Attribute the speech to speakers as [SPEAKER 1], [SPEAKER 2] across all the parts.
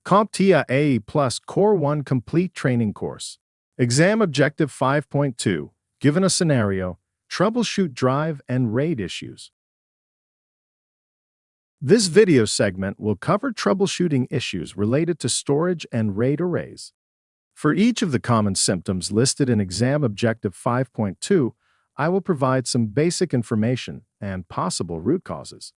[SPEAKER 1] CompTIA A Plus Core 1 Complete Training Course. Exam Objective 5.2. Given a scenario, troubleshoot drive and RAID issues. This video segment will cover troubleshooting issues related to storage and RAID arrays. For each of the common symptoms listed in Exam Objective 5.2, I will provide some basic information and possible root causes.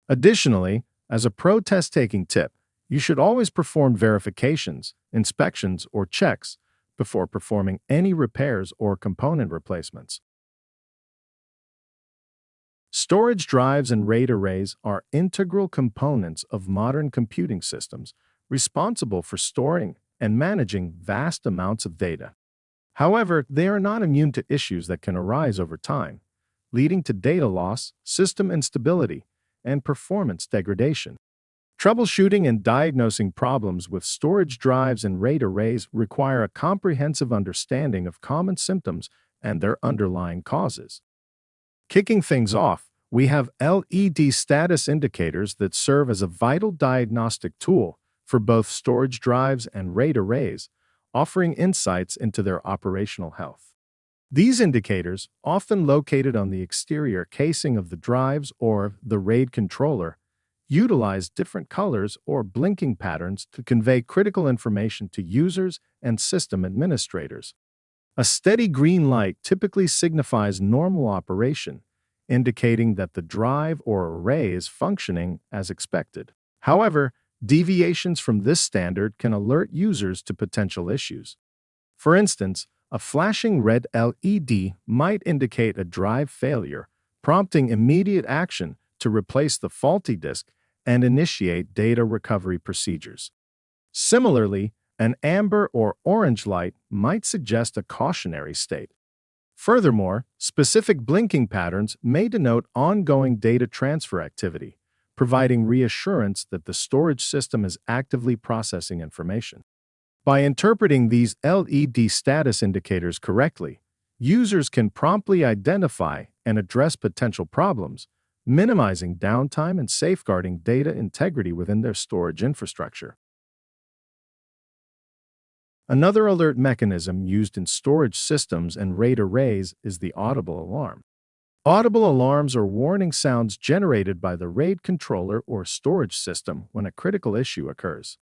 [SPEAKER 1] Additionally, as a pro test-taking tip, you should always perform verifications, inspections, or checks before performing any repairs or component replacements. Storage drives and RAID arrays are integral components of modern computing systems responsible for storing and managing vast amounts of data. However, they are not immune to issues that can arise over time, leading to data loss, system instability, and performance degradation. Troubleshooting and diagnosing problems with storage drives and RAID arrays require a comprehensive understanding of common symptoms and their underlying causes. Kicking things off, we have LED status indicators that serve as a vital diagnostic tool for both storage drives and RAID arrays, offering insights into their operational health. These indicators, often located on the exterior casing of the drives or the RAID controller, utilize different colors or blinking patterns to convey critical information to users and system administrators. A steady green light typically signifies normal operation, indicating that the drive or array is functioning as expected. However, deviations from this standard can alert users to potential issues. For instance, a flashing red LED might indicate a drive failure, prompting immediate action to replace the faulty disk and initiate data recovery procedures. Similarly, an amber or orange light might suggest a cautionary state. Furthermore, specific blinking patterns may denote ongoing data transfer activity, providing reassurance that the storage system is actively processing information. By interpreting these LED status indicators correctly, users can promptly identify and address potential problems, minimizing downtime and safeguarding data integrity within their storage infrastructure. Another alert mechanism used in storage systems and RAID arrays is the audible alarm. Audible alarms are warning sounds generated by the RAID controller or storage system when a critical issue occurs.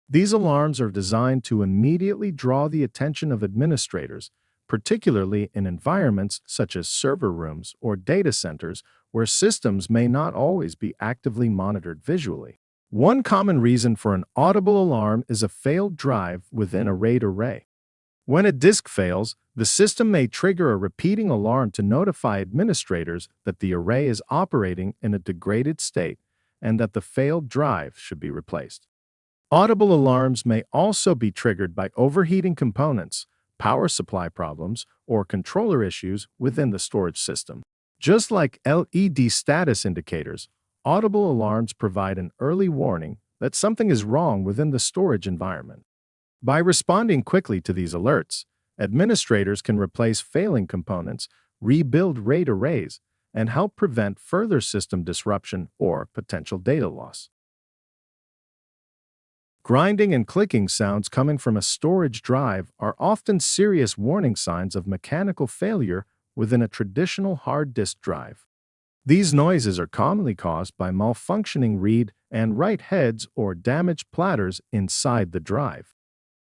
[SPEAKER 1] These alarms are designed to immediately draw the attention of administrators, particularly in environments such as server rooms or data centers where systems may not always be actively monitored visually. One common reason for an audible alarm is a failed drive within a RAID array. When a disk fails, the system may trigger a repeating alarm to notify administrators that the array is operating in a degraded state and that the failed drive should be replaced. Audible alarms may also be triggered by overheating components, power supply problems, or controller issues within the storage system. Just like LED status indicators, audible alarms provide an early warning that something is wrong within the storage environment. By responding quickly to these alerts, administrators can replace failing components, rebuild RAID arrays, and help prevent further system disruption or potential data loss. Grinding and clicking sounds coming from a storage drive are often serious warning signs of mechanical failure within a traditional hard disk drive. These noises are commonly caused by malfunctioning read and write heads or damaged platters inside the drive.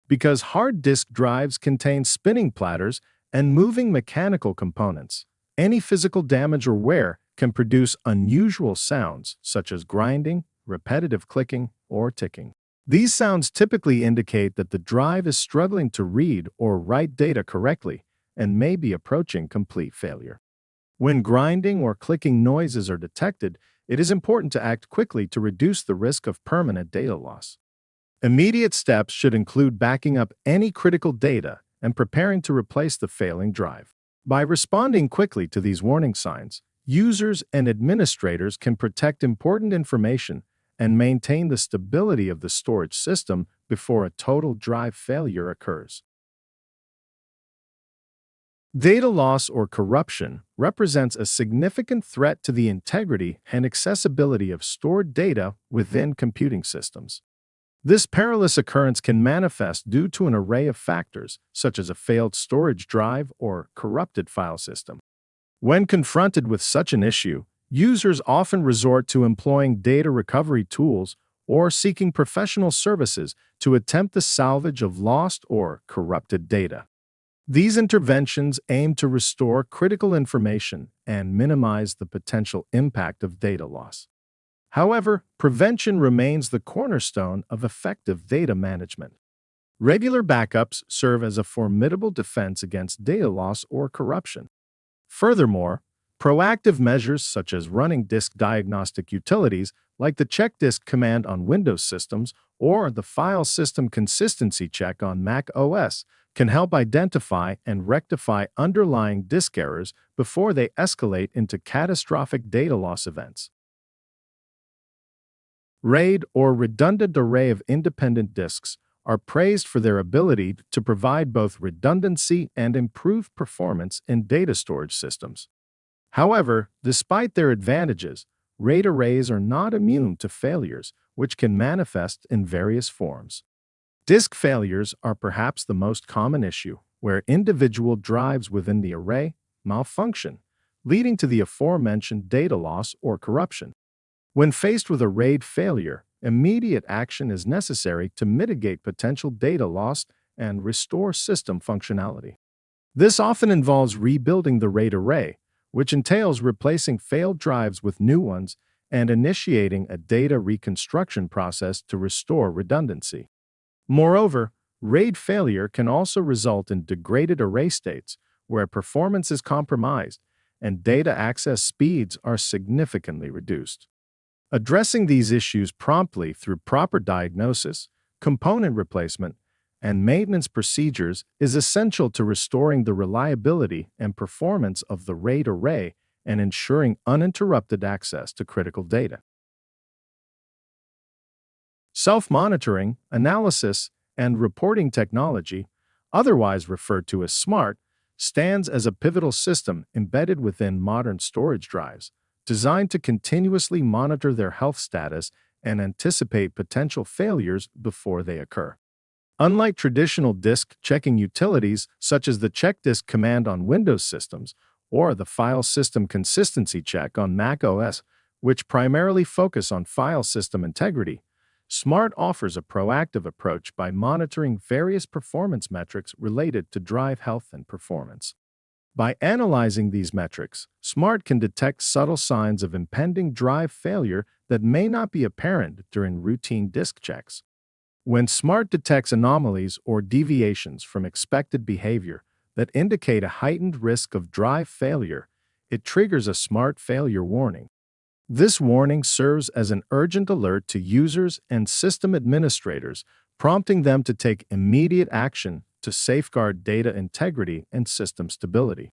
[SPEAKER 1] Because hard disk drives contain spinning platters and moving mechanical components, any physical damage or wear can produce unusual sounds such as grinding, repetitive clicking, or ticking. These sounds typically indicate that the drive is struggling to read or write data correctly and may be approaching complete failure. When grinding or clicking noises are detected, it is important to act quickly to reduce the risk of permanent data loss. Immediate steps should include backing up any critical data and preparing to replace the failing drive. By responding quickly to these warning signs, users and administrators can protect important information and maintain the stability of the storage system before a total drive failure occurs. Data loss or corruption represents a significant threat to the integrity and accessibility of stored data within computing systems. This perilous occurrence can manifest due to an array of factors, such as a failed storage drive or corrupted file system. When confronted with such an issue, users often resort to employing data recovery tools or seeking professional services to attempt the salvage of lost or corrupted data. These interventions aim to restore critical information and minimize the potential impact of data loss. However, prevention remains the cornerstone of effective data management. Regular backups serve as a formidable defense against data loss or corruption. Furthermore, proactive measures such as running disk diagnostic utilities like the check disk command on Windows systems or the file system consistency check on Mac OS can help identify and rectify underlying disk errors before they escalate into catastrophic data loss events. RAID, or redundant array of independent disks, are praised for their ability to provide both redundancy and improved performance in data storage systems. However, despite their advantages, RAID arrays are not immune to failures, which can manifest in various forms. Disk failures are perhaps the most common issue, where individual drives within the array malfunction, leading to the aforementioned data loss or corruption. When faced with a RAID failure, immediate action is necessary to mitigate potential data loss and restore system functionality. This often involves rebuilding the RAID array, which entails replacing failed drives with new ones and initiating a data reconstruction process to restore redundancy. Moreover, RAID failure can also result in degraded array states, where performance is compromised and data access speeds are significantly reduced. Addressing these issues promptly through proper diagnosis, component replacement, and maintenance procedures is essential to restoring the reliability and performance of the RAID array and ensuring uninterrupted access to critical data. Self-monitoring, analysis, and reporting technology, otherwise referred to as S.M.A.R.T, stands as a pivotal system embedded within modern storage drives, designed to continuously monitor their health status and anticipate potential failures before they occur. Unlike traditional disk checking utilities such as the check disk command on Windows systems or the file system consistency check on Mac OS, which primarily focus on file system integrity, S.M.A.R.T offers a proactive approach by monitoring various performance metrics related to drive health and performance. By analyzing these metrics, S.M.A.R.T can detect subtle signs of impending drive failure that may not be apparent during routine disk checks. When S.M.A.R.T detects anomalies or deviations from expected behavior that indicate a heightened risk of drive failure, it triggers a S.M.A.R.T failure warning. This warning serves as an urgent alert to users and system administrators, prompting them to take immediate action to safeguard data integrity and system stability.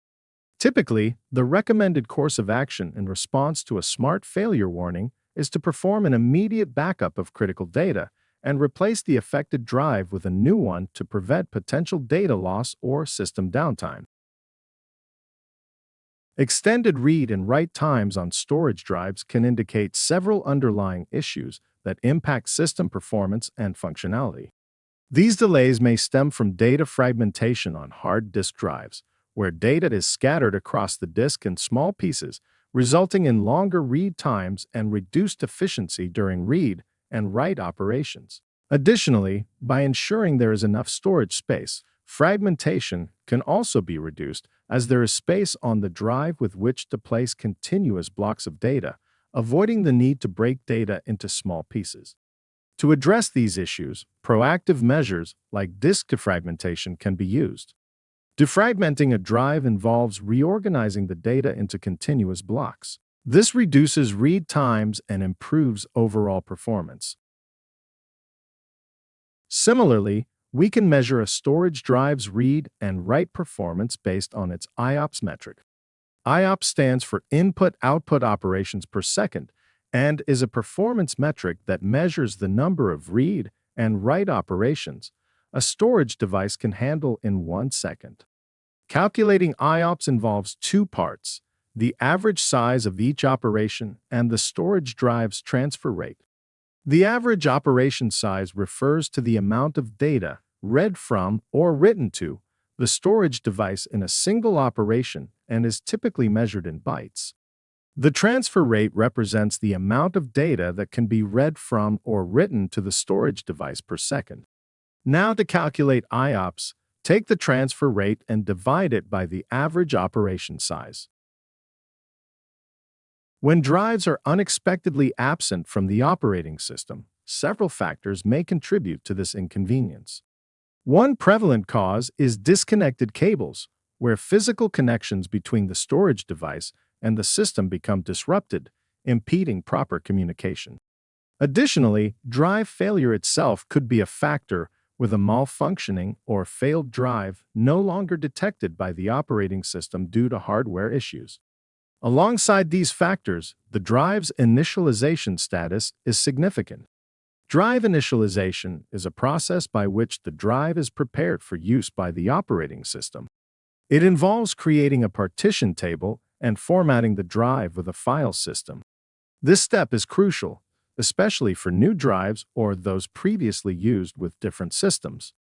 [SPEAKER 1] Typically, the recommended course of action in response to a S.M.A.R.T failure warning is to perform an immediate backup of critical data and replace the affected drive with a new one to prevent potential data loss or system downtime. Extended read and write times on storage drives can indicate several underlying issues that impact system performance and functionality. These delays may stem from data fragmentation on hard disk drives, where data is scattered across the disk in small pieces, resulting in longer read times and reduced efficiency during read and write operations. Additionally, by ensuring there is enough storage space, fragmentation can also be reduced as there is space on the drive with which to place continuous blocks of data, avoiding the need to break data into small pieces. To address these issues, proactive measures like disk defragmentation can be used. Defragmenting a drive involves reorganizing the data into continuous blocks. This reduces read times and improves overall performance. Similarly, we can measure a storage drive's read and write performance based on its IOPS metric. IOPS stands for Input-Output Operations per Second and is a performance metric that measures the number of read and write operations a storage device can handle in 1 second. Calculating IOPS involves two parts: the average size of each operation and the storage drive's transfer rate. The average operation size refers to the amount of data read from or written to the storage device in a single operation and is typically measured in bytes. The transfer rate represents the amount of data that can be read from or written to the storage device per second. Now, to calculate IOPS, take the transfer rate and divide it by the average operation size. When drives are unexpectedly absent from the operating system, several factors may contribute to this inconvenience. One prevalent cause is disconnected cables, where physical connections between the storage device and the system become disrupted, impeding proper communication. Additionally, drive failure itself could be a factor, with a malfunctioning or failed drive no longer detected by the operating system due to hardware issues. Alongside these factors, the drive's initialization status is significant. Drive initialization is a process by which the drive is prepared for use by the operating system. It involves creating a partition table and formatting the drive with a file system. This step is crucial, especially for new drives or those previously used with different systems.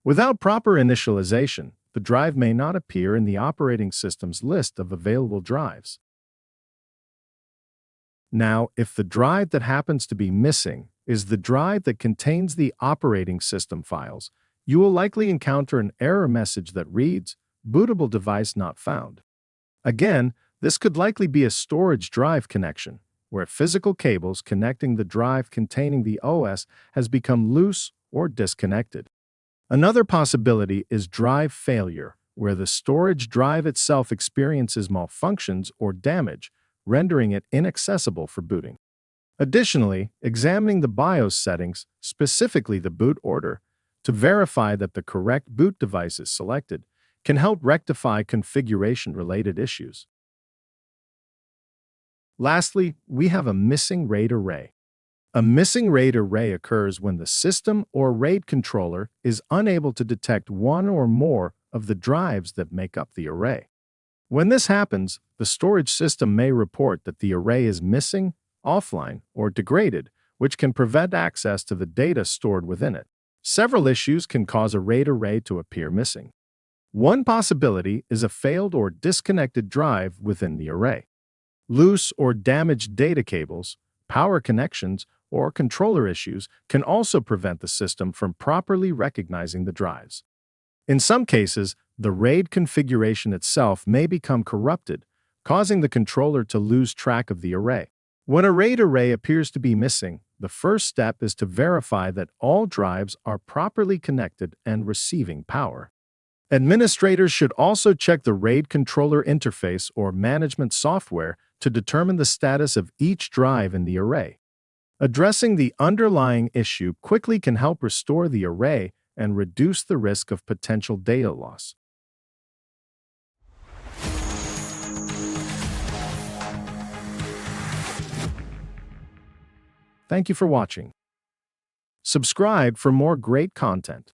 [SPEAKER 1] Without proper initialization, the drive may not appear in the operating system's list of available drives. Now, if the drive that happens to be missing is the drive that contains the operating system files, you will likely encounter an error message that reads, "Bootable device not found." Again, this could likely be a storage drive connection, where physical cables connecting the drive containing the OS has become loose or disconnected. Another possibility is drive failure, where the storage drive itself experiences malfunctions or damage, rendering it inaccessible for booting. Additionally, examining the BIOS settings, specifically the boot order, to verify that the correct boot device is selected, can help rectify configuration-related issues. Lastly, we have a missing RAID array. A missing RAID array occurs when the system or RAID controller is unable to detect one or more of the drives that make up the array. When this happens, the storage system may report that the array is missing, offline, or degraded, which can prevent access to the data stored within it. Several issues can cause a RAID array to appear missing. One possibility is a failed or disconnected drive within the array. Loose or damaged data cables, power connections, or controller issues can also prevent the system from properly recognizing the drives. In some cases, the RAID configuration itself may become corrupted, causing the controller to lose track of the array. When a RAID array appears to be missing, the first step is to verify that all drives are properly connected and receiving power. Administrators should also check the RAID controller interface or management software to determine the status of each drive in the array. Addressing the underlying issue quickly can help restore the array and reduce the risk of potential data loss. Thank you for watching. Subscribe for more great content.